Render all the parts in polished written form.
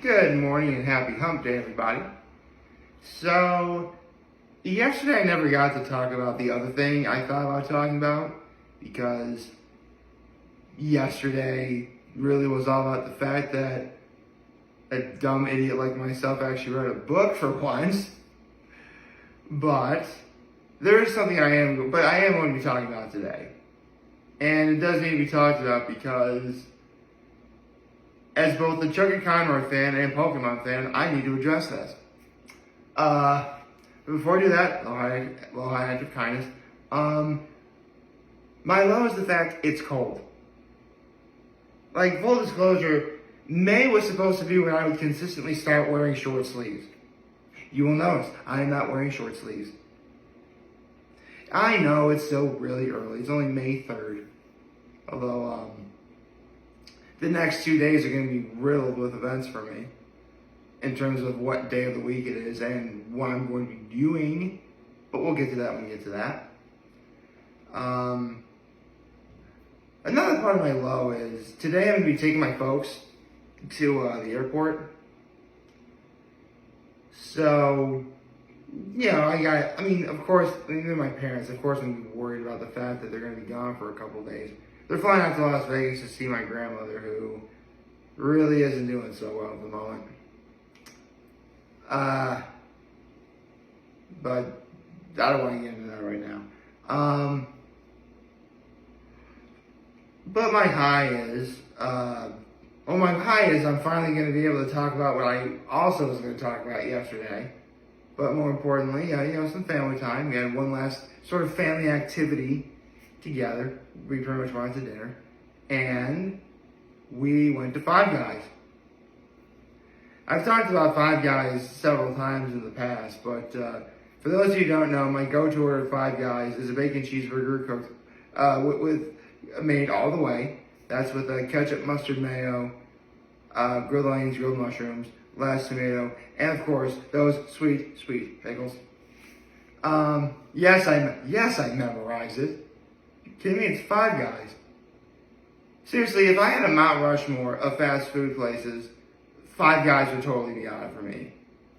Good morning and happy hump day, everybody. So, yesterday I never got to talk about the other thing I thought about talking about because yesterday really was all about the fact that a dumb idiot like myself actually wrote a book for once. But there is something I am going to be talking about today. And it does need to be talked about because as both a Chuggaaconroy fan and Pokemon fan, I need to address this. But before I do that, little high act of kindness. My low is the fact it's cold. Like, full disclosure, May was supposed to be when I would consistently start wearing short sleeves. You will notice, I am not wearing short sleeves. I know it's still really early. It's only May 3rd. Although, the next 2 days are going to be riddled with events for me in terms of what day of the week it is and what I'm going to be doing. But we'll get to that when we get to that. Another part of my low is today I'm going to be taking my folks to the airport. So, of course, even my parents, of course, I'm worried about the fact that they're going to be gone for a couple of days. They're flying out to Las Vegas to see my grandmother, who really isn't doing so well at the moment. But I don't want to get into that right now. But my high is, I'm finally going to be able to talk about what I also was going to talk about yesterday. But more importantly, some family time. We had one last sort of family activity together. We pretty much went to dinner. And we went to Five Guys. I've talked about Five Guys several times in the past, but for those of you who don't know, my go-to order at Five Guys is a bacon cheeseburger cooked with made all the way. That's with ketchup, mustard, mayo, grilled onions, grilled mushrooms, lettuce, tomato, and of course those sweet pickles. Yes, I memorized it. You kidding me? It's Five Guys. Seriously, if I had a Mount Rushmore of fast food places, Five Guys would totally be on it for me.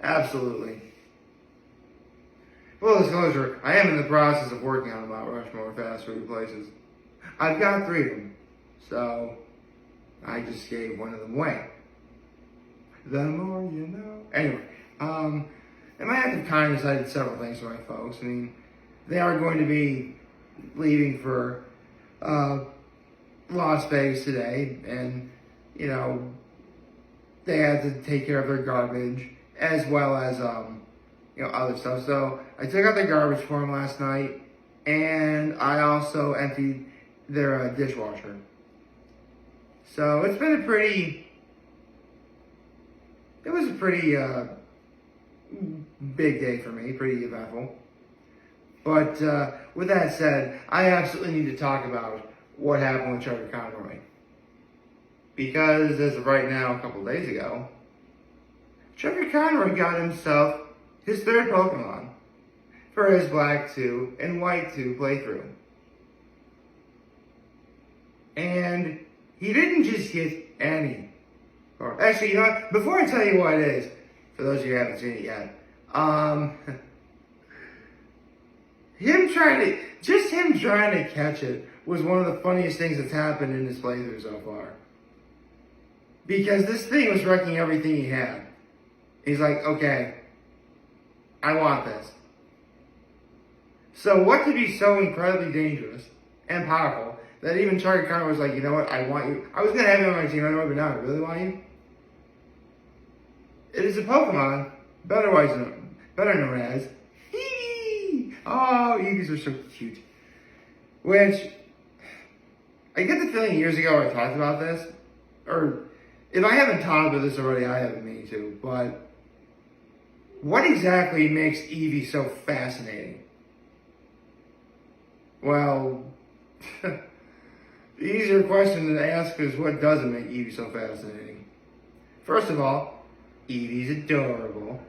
Absolutely. Full disclosure, I am in the process of working on a Mount Rushmore of fast food places. I've got 3 of them, so I just gave one of them away. The more you know. Anyway, in my act of kindness, I did several things for my folks. I mean, they are going to be leaving for Las Vegas today, and they had to take care of their garbage as well as other stuff. So I took out their garbage for them last night, and I also emptied their dishwasher. So it's been a pretty big day for me, pretty eventful. But with that said, I absolutely need to talk about what happened with Chuggaaconroy. Because as of right now, a couple of days ago, Chuggaaconroy got himself his 3rd Pokemon for his Black 2 and White 2 playthrough. And he didn't just get any. Or actually, you know what? Before I tell you what it is, for those of you who haven't seen it yet, him trying to catch it was one of the funniest things that's happened in this playthrough so far. Because this thing was wrecking everything he had. He's like, okay, I want this. So what could be so incredibly dangerous and powerful that even Chuggaaconroy was like, you know what, I want you. I was going to have you on my team anyway, but now I really want you. It is a Pokemon, better known as Eevee. Oh, Eevees are so cute. Which, I get the feeling years ago I talked about this, or if I haven't talked about this already, I haven't meant to, but what exactly makes Eevee so fascinating? Well, the easier question to ask is what doesn't make Eevee so fascinating? First of all, Eevee's adorable.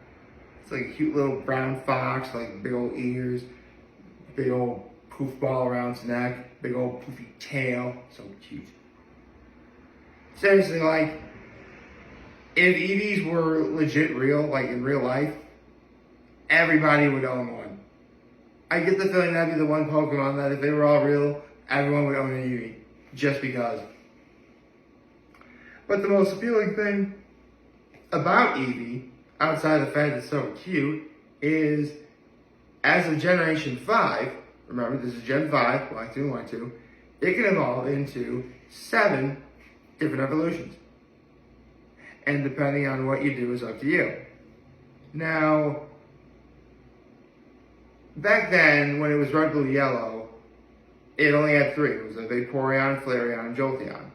It's like a cute little brown fox, like big old ears, big old poof ball around its neck, big old poofy tail. So cute. Seriously, like, if EVs were legit real, like in real life, everybody would own one. I get the feeling that'd be the one Pokemon that if they were all real, everyone would own an Eevee. Just because. But the most appealing thing about Eevee, outside of the fact it's so cute, is as of Generation 5, remember this is Gen 5, Black 2 and White 2, it can evolve into 7 different evolutions. And depending on what you do is up to you. Now, back then, when it was Red, Blue, Yellow, it only had 3. It was a Vaporeon, Flareon, and Jolteon.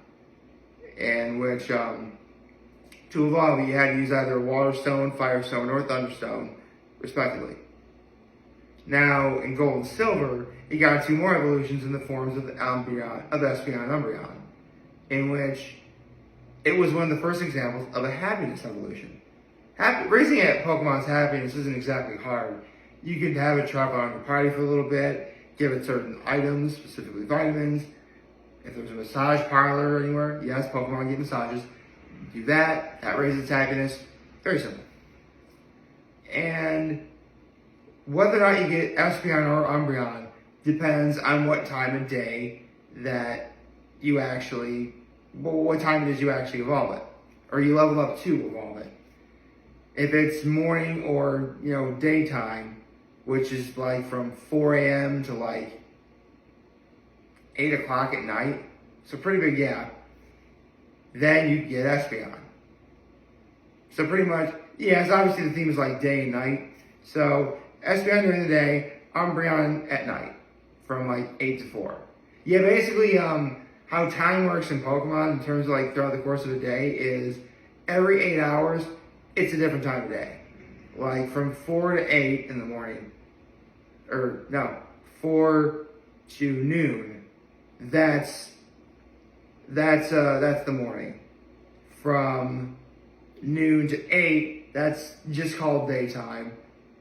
In which, to evolve, you had to use either Water Stone, Fire Stone, or Thunderstone, respectively. Now, in Gold and Silver, you got 2 more evolutions in the forms of Espeon and Umbreon, in which it was one of the first examples of a happiness evolution. Raising a Pokemon's happiness isn't exactly hard. You could have it travel around the party for a little bit, give it certain items, specifically vitamins. If there's a massage parlor anywhere, yes, Pokemon get massages. Do that, that raises its happiness. Very simple. And whether or not you get Espeon or Umbreon depends on what time of day that you actually, what time it is you actually evolve it. Or you level up to evolve it. If it's morning or, daytime, which is like from 4 a.m. to like 8 o'clock at night, so pretty big gap, then you get Espeon. So pretty much, yes, obviously the theme is like day and night. So Espeon during the day, Umbreon at night, from like 8 to 4. Yeah, basically, how time works in Pokemon in terms of like throughout the course of the day is every 8 hours, it's a different time of day. Like from 4 to 8 in the morning, 4 to noon, that's the morning. From noon to 8, that's just called daytime.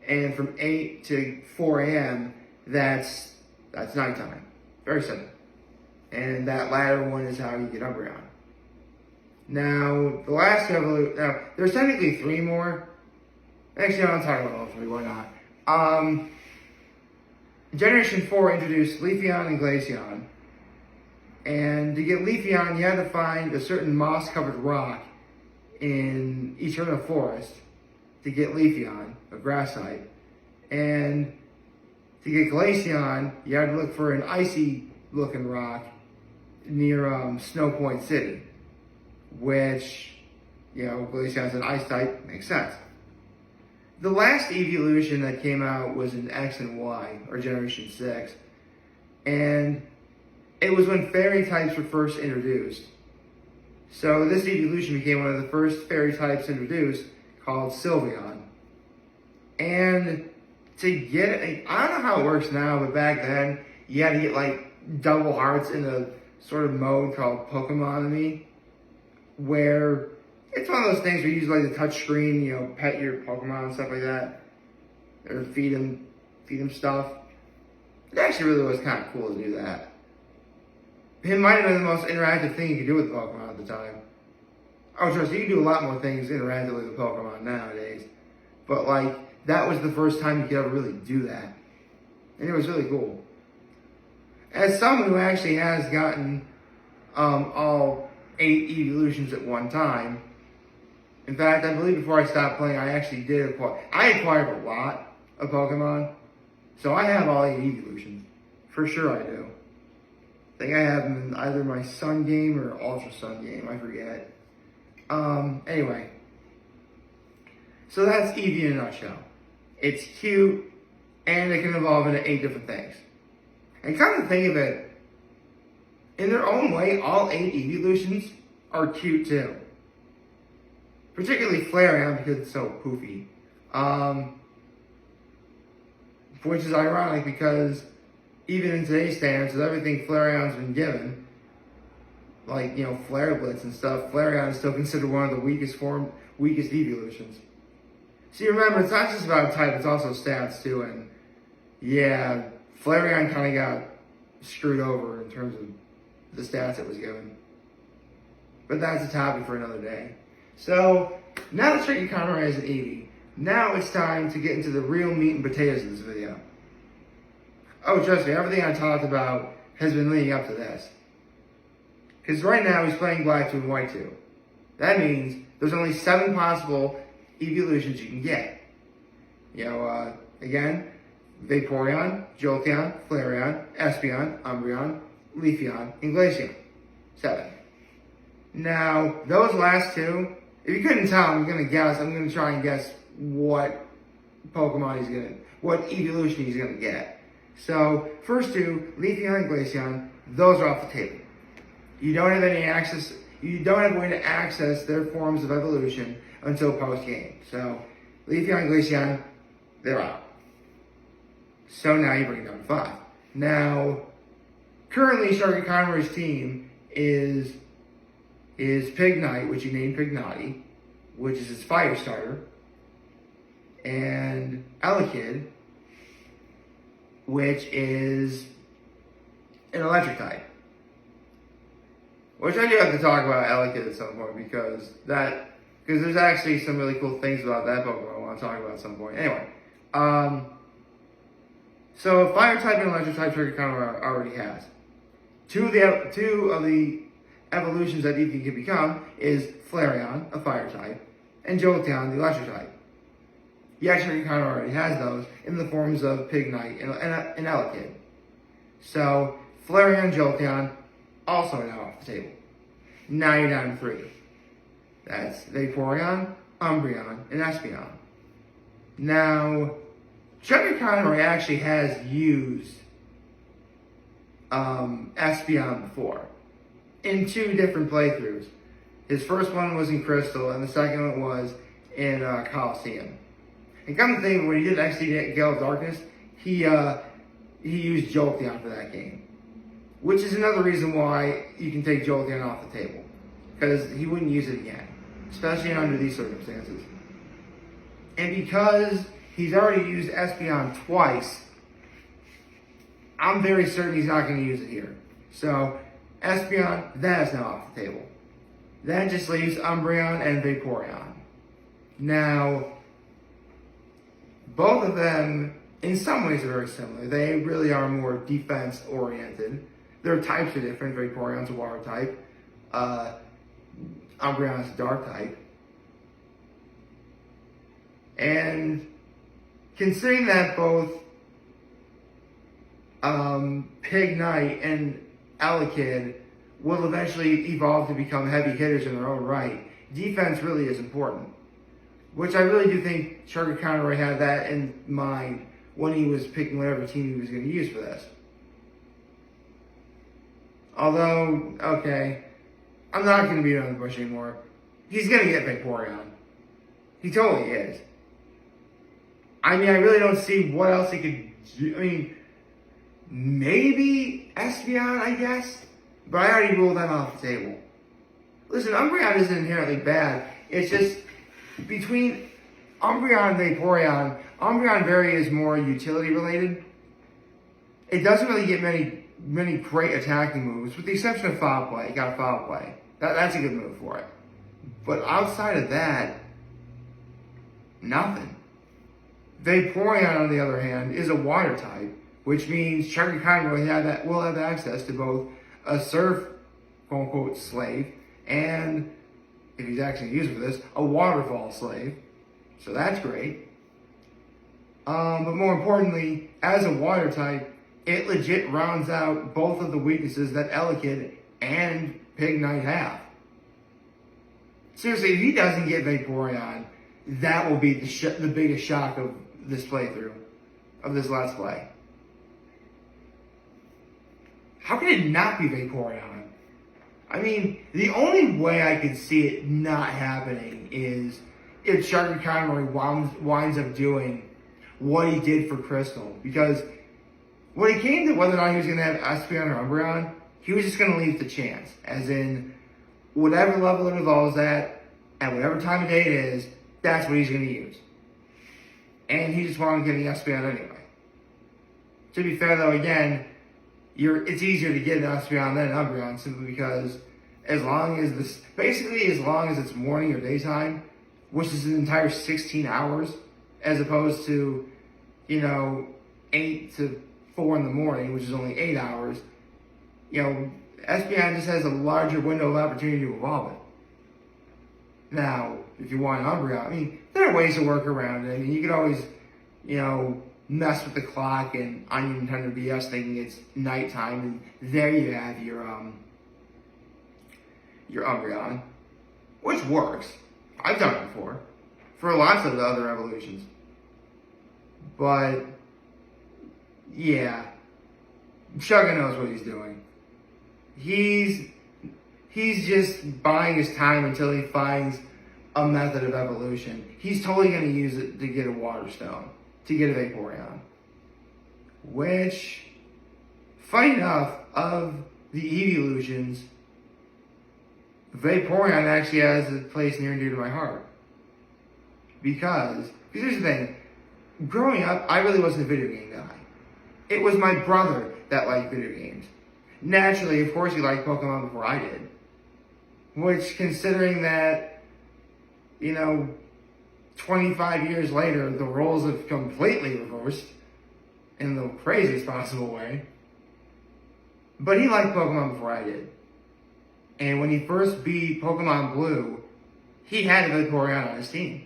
And from 8 to 4 a.m., that's nighttime. Very simple. And that latter one is how you get Umbreon. Now, the last evolution, there's technically 3 more. Actually, I'll talk about all 3, why not? Generation 4 introduced Leafeon and Glaceon. And to get Leafeon, you had to find a certain moss-covered rock in Eternal Forest to get Leafeon, a grass type. And to get Glaceon, you had to look for an icy-looking rock near Snow Point City, which, Glaceon's an ice type, makes sense. The last evolution that came out was in X and Y, or Generation 6, and it was when fairy types were first introduced. So this evolution became one of the first fairy types introduced, called Sylveon. And to get it, I don't know how it works now, but back then, you had to get like double hearts in a sort of mode called Pokemonomy, where it's one of those things where you use like the touch screen, pet your Pokemon and stuff like that, or feed them stuff. It actually really was kind of cool to do that. It might have been the most interactive thing you could do with Pokemon at the time. Oh, trust me, you can do a lot more things interactively with Pokemon nowadays. But like, that was the first time you could ever really do that. And it was really cool. As someone who actually has gotten all 8 evolutions at one time, in fact, I believe before I stopped playing, I actually did acquire, I acquired a lot of Pokemon. So I have all 8 evolutions. For sure I do. I think I have them in either my Sun game or Ultra Sun game, I forget. Anyway. So that's Eevee in a nutshell. It's cute, and it can evolve into 8 different things. And come to think of it, in their own way, all 8 evolutions are cute too. Particularly Flareon because it's so poofy. Which is ironic because even in today's standards, with everything Flareon's been given, like, Flare Blitz and stuff, Flareon is still considered one of the weakest evolutions. See, remember, it's not just about type, it's also stats too, and yeah, Flareon kind of got screwed over in terms of the stats it was given. But that's a topic for another day. So, now that Chuggaaconroy has an Eevee, now it's time to get into the real meat and potatoes of this video. Oh, trust me, everything I talked about has been leading up to this. Because right now he's playing Black 2 and White 2. That means there's only 7 possible evolutions you can get. Again, Vaporeon, Jolteon, Flareon, Espeon, Umbreon, Leafeon, and Glaceon. 7. Now, those last 2, if you couldn't tell, I'm going to try and guess what what evolution he's going to get. So, first 2, Leafeon and Glaceon, those are off the table. You don't have a way to access their forms of evolution until post-game. So, Leafeon and Glaceon, they're out. So now you bring it down to 5. Now, currently Chuggaaconroy's team is Pignite, which he named Pignati, which is his fire starter, and Elekid, which is an electric type. Which I do have to talk about Elekid at some point because there's actually some really cool things about that Pokemon I want to talk about at some point. Anyway, so fire type and electric type Chuggaaconroy already has. Two of the evolutions that Eevee can become is Flareon, a fire type, and Jolteon, the electric type. Yeah, Chuggaaconroy already has those in the forms of Pignite and Elekid. So Flareon, Jolteon, also now off the table. Now you're down to 3. That's Vaporeon, Umbreon, and Espeon. Now, Chuggaaconroy actually has used Espeon before in 2 different playthroughs. His first one was in Crystal, and the second one was in Coliseum. And come to think, when he did XD Gale of Darkness, he used Jolteon for that game. Which is another reason why you can take Jolteon off the table. Because he wouldn't use it again. Especially under these circumstances. And because he's already used Espeon twice, I'm very certain he's not going to use it here. So, Espeon, that is now off the table. That just leaves Umbreon and Vaporeon. Now, both of them, in some ways, are very similar. They really are more defense-oriented. Their types are different. Vaporeon's a water type. Umbreon's a dark type. And considering that both Pignite and Elekid will eventually evolve to become heavy hitters in their own right, defense really is important. Which I really do think Chuggaaconroy had that in mind when he was picking whatever team he was going to use for this. Although, okay, I'm not going to beat around the bush anymore. He's going to get Vaporeon. He totally is. I mean, I really don't see what else he could do. I mean, maybe Espeon, I guess. But I already ruled that off the table. Listen, Umbreon isn't inherently bad. It's just, between Umbreon and Vaporeon, Umbreon very is more utility related. It doesn't really get many great attacking moves, with the exception of Foul Play. You got a Foul Play. That's a good move for it. But outside of that, nothing. Vaporeon, on the other hand, is a water type, which means Chuggaaconroy will have access to both a surf, quote-unquote, slave, and, if he's actually used for this, a waterfall slave. So that's great. But more importantly, as a water type, it legit rounds out both of the weaknesses that Elekid and Pignite have. Seriously, if he doesn't get Vaporeon, that will be the biggest shock of this playthrough, of this Let's Play. How can it not be Vaporeon? I mean, the only way I could see it not happening is if Chuggaaconroy winds up doing what he did for Crystal. Because when it came to whether or not he was going to have Espeon or Umbreon, he was just going to leave the chance. As in, whatever level it evolves at whatever time of day it is, that's what he's going to use. And he just wanted getting Espeon anyway. To be fair though, again, it's easier to get an Espeon than an Umbreon simply because as long as it's morning or daytime, which is an entire 16 hours, as opposed to, 8 to 4 in the morning, which is only 8 hours. Espeon just has a larger window of opportunity to evolve it. Now, if you want an Umbreon, there are ways to work around it. You could always, mess with the clock and on your Nintendo DS thinking it's nighttime, and there you have your Umbreon, which works. I've done it before, for lots of the other evolutions. But, yeah, Chugga knows what he's doing. He's just buying his time until he finds a method of evolution. He's totally going to use it to get a Water Stone, to get a Vaporeon. Which, funny enough, of the evolutions, Vaporeon actually has a place near and dear to my heart. Because here's the thing. Growing up, I really wasn't a video game guy. It was my brother that liked video games. Naturally, of course, he liked Pokemon before I did. Which, considering that, 25 years later, the roles have completely reversed in the craziest possible way. But he liked Pokemon before I did. And when he first beat Pokemon Blue, he had a Vaporeon on his team.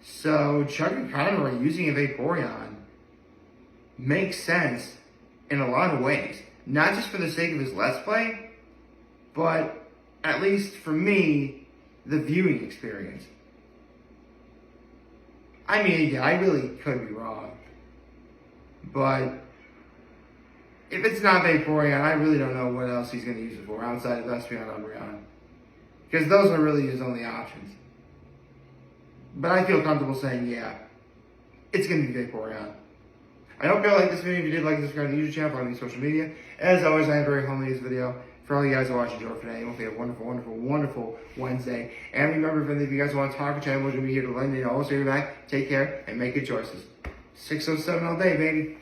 So, Chuggaaconroy using a Vaporeon makes sense in a lot of ways. Not just for the sake of his Let's Play, but, at least for me, the viewing experience. Again, I really could be wrong. But, if it's not Vaporeon, I really don't know what else he's going to use it for outside of Espeon and Umbreon. Because those are really his only options. But I feel comfortable saying, yeah, it's going to be Vaporeon. I hope you all liked this video. If you did, like and subscribe to the YouTube channel, follow me on social media. As always, I am very homely in this video. For all you guys who are watching Joe today, I hope you have a wonderful, wonderful, wonderful Wednesday. And remember, if any of you guys want to talk or chat, we're going to be here to lend you. Always stay back, take care, and make good choices. 607 all day, baby.